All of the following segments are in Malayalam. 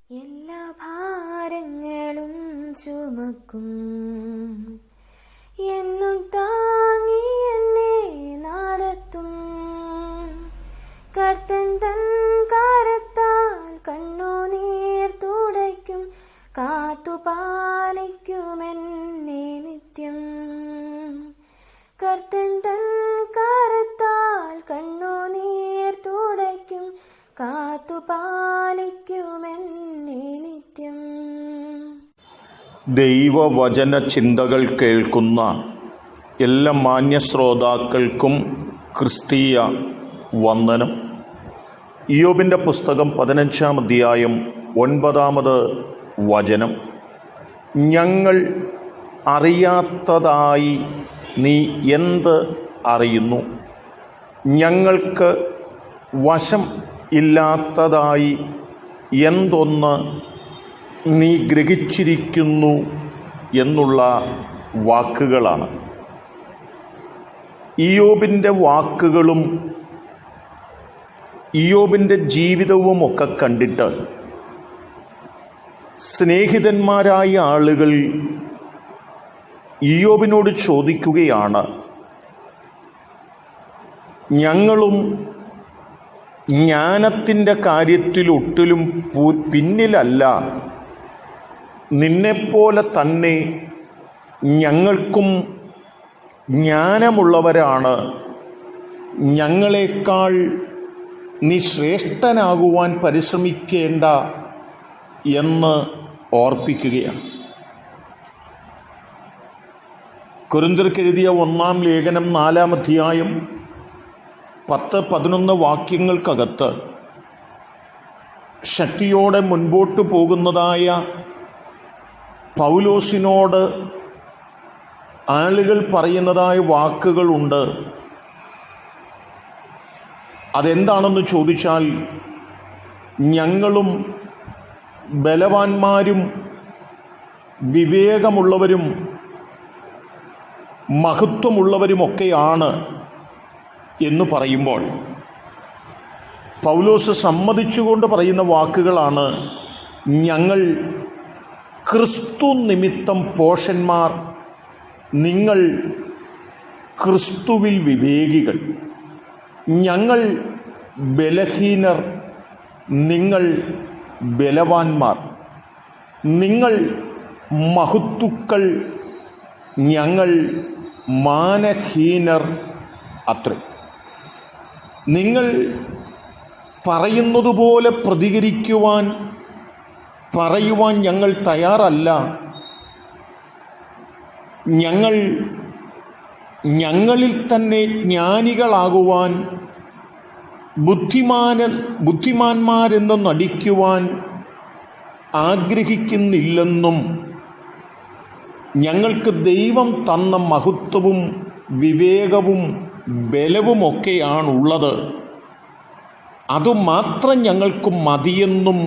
എല്ലാ ഭാരങ്ങളും ചുമക്കും എന്നും താങ്ങി എന്നെ നടത്തും കർത്തൻ തൻ കരത്താൽ കണ്ണുനീർ തുടയ്ക്കും കാത്തുപാലിക്കുമെന്നെ നിത്യം കർത്തൻ തൻ കരത്താൽ കണ്ണുനീർ തുടയ്ക്കും കാത്തുപാലിക്കുമെന്നെ നിത്യം. ദൈവവചന ചിന്തകൾ കേൾക്കുന്ന എല്ലാ മാന്യ ശ്രോതാക്കൾക്കും ക്രിസ്തീയ വന്ദനം. ഇയ്യോബിൻ്റെ പുസ്തകം 15-ാം അധ്യായം 9-ാമത് വചനം. ഞങ്ങൾ അറിയാത്തതായി നീ എന്ത് അറിയുന്നു? ഞങ്ങൾക്ക് വശം ഇല്ലാത്തതായി എന്തൊന്ന് നീ ഗ്രഹിച്ചിരിക്കുന്നു എന്നുള്ള വാക്കുകളാണ്. ഇയ്യോബിൻ്റെ വാക്കുകളും ഇയ്യോബിൻ്റെ ജീവിതവുമൊക്കെ കണ്ടിട്ട് സ്നേഹിതന്മാരായ ആളുകൾ ഇയ്യോബിനോട് ചോദിക്കുകയാണ്, ഞങ്ങളും ജ്ഞാനത്തിൻ്റെ കാര്യത്തിൽ ഒട്ടിലും പിന്നിലല്ല, നിന്നെപ്പോലെ തന്നെ ഞങ്ങൾക്കും ജ്ഞാനമുള്ളവരാണ്, ഞങ്ങളെക്കാൾ നീ ശ്രേഷ്ഠനാകുവാൻ പരിശ്രമിക്കേണ്ട എന്ന് ഓർപ്പിക്കുകയാണ്. കൊരിന്ത്യർക്കെഴുതിയ 1-ാം ലേഖനം 4-ാം അധ്യായം 10-11 വാക്യങ്ങൾക്കകത്ത് ശക്തിയോടെ മുൻപോട്ട് പോകുന്നതായ പൗലോസിനോട് ആളുകൾ പറയുന്നതായ വാക്കുകളുണ്ട്. അതെന്താണെന്ന് ചോദിച്ചാൽ, ഞങ്ങളും ബലവാന്മാരും വിവേകമുള്ളവരും മഹത്വമുള്ളവരുമൊക്കെയാണ് എന്ന് പറയുമ്പോൾ പൗലോസ് സമ്മതിച്ചുകൊണ്ട് പറയുന്ന വാക്കുകളാണ്, ഞങ്ങൾ ക്രിസ്തു നിമിത്തം പോഷന്മാർ, നിങ്ങൾ ക്രിസ്തുവിൽ വിവേകികൾ. ഞങ്ങൾ ബലഹീനർ, നിങ്ങൾ ബലവാന്മാർ. നിങ്ങൾ മഹത്തുക്കൾ, ഞങ്ങൾ മാനഹീനർ അത്രേ. നിങ്ങൾ പറയുന്നതുപോലെ പറയുവാൻ ഞങ്ങൾ തയ്യാറല്ല. ഞങ്ങളിൽ തന്നെ ജ്ഞാനികളാകുവാൻ, ബുദ്ധിമാന്മാരെന്ന് നടിക്കുവാൻ ആഗ്രഹിക്കുന്നില്ലെന്നും, ഞങ്ങൾക്ക് ദൈവം തന്ന മഹത്വവും വിവേകവും ബലവുമൊക്കെയാണുള്ളത്, അതുമാത്രം ഞങ്ങൾക്ക് മതിയെന്നും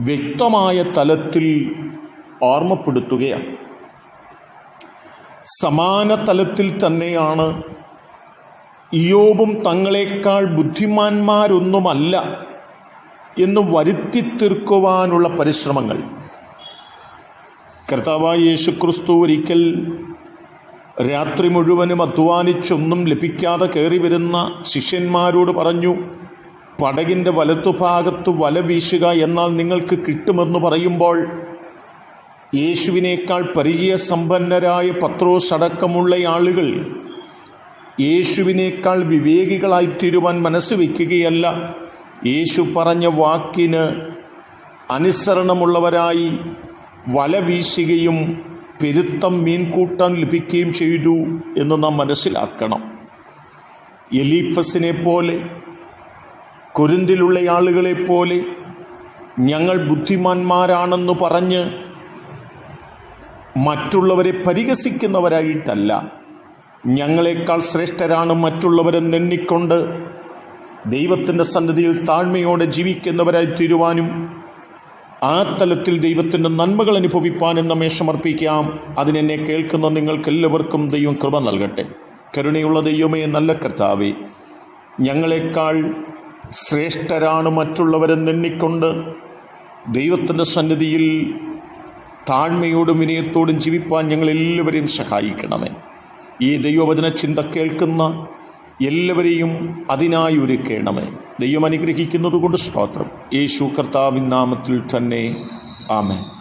വ്യക്തമായ തലത്തിൽ ഓർമ്മപ്പെടുത്തുകയാണ്. സമാന തലത്തിൽ തന്നെയാണ് ഇയ്യോബും തങ്ങളെക്കാൾ ബുദ്ധിമാന്മാരൊന്നുമല്ല എന്ന് വരുത്തി തീർക്കുവാനുള്ള പരിശ്രമങ്ങൾ. കർത്താവായ യേശുക്രിസ്തു ഒരിക്കൽ രാത്രി മുഴുവനും അധ്വാനിച്ചൊന്നും ലഭിക്കാതെ കയറി വരുന്ന ശിഷ്യന്മാരോട് പറഞ്ഞു, പടകിൻ്റെ വലത്തുഭാഗത്ത് വല വീശുക, എന്നാൽ നിങ്ങൾക്ക് കിട്ടുമെന്ന് പറയുമ്പോൾ യേശുവിനേക്കാൾ പരിചയസമ്പന്നരായ പത്രോസ് അടക്കമുള്ള ആളുകൾ യേശുവിനേക്കാൾ വിവേകികളായിത്തീരുവാൻ മനസ്സ് വയ്ക്കുകയല്ല, യേശു പറഞ്ഞ വാക്കിന് അനുസരണമുള്ളവരായി വല വീശുകയും പെരുത്തം മീൻകൂട്ടം ലഭിക്കുകയും ചെയ്തു എന്ന് നാം മനസ്സിലാക്കണം. എലീഫസിനെ പോലെ, കൊരിന്തിലുള്ള ആളുകളെപ്പോലെ ഞങ്ങൾ ബുദ്ധിമാന്മാരാണെന്ന് പറഞ്ഞ് മറ്റുള്ളവരെ പരിഹസിക്കുന്നവരായിട്ടല്ല, ഞങ്ങളെക്കാൾ ശ്രേഷ്ഠരാണ് മറ്റുള്ളവരെന്നെണ്ണിക്കൊണ്ട് ദൈവത്തിൻ്റെ സന്നിധിയിൽ താഴ്മയോടെ ജീവിക്കുന്നവരായി തീരുവാനും ആ തലത്തിൽ ദൈവത്തിൻ്റെ നന്മകൾ അനുഭവിപ്പാനും നമ്മെ സമർപ്പിക്കാം. അതിനെന്നെ കേൾക്കുന്ന നിങ്ങൾക്കെല്ലാവർക്കും ദൈവം കൃപ നൽകട്ടെ. കരുണയുള്ള ദൈവമേ, നല്ല കർത്താവേ, ഞങ്ങളെക്കാൾ ശ്രേഷ്ഠരാണ് മറ്റുള്ളവരെന്നെണ്ണിക്കൊണ്ട് ദൈവത്തിൻ്റെ സന്നിധിയിൽ താഴ്മയോടും വിനയത്തോടും ജീവിപ്പാൻ ഞങ്ങളെല്ലാവരെയും സഹായിക്കണമേ. ഈ ദൈവവചന ചിന്ത കേൾക്കുന്ന എല്ലാവരെയും അതിനായി ഒരുക്കണമേ. ദൈവം അനുഗ്രഹിക്കുന്നത് കൊണ്ട് സ്തോത്രം. യേശു കർത്താവിൻ നാമത്തിൽ തന്നെ ആമേൻ.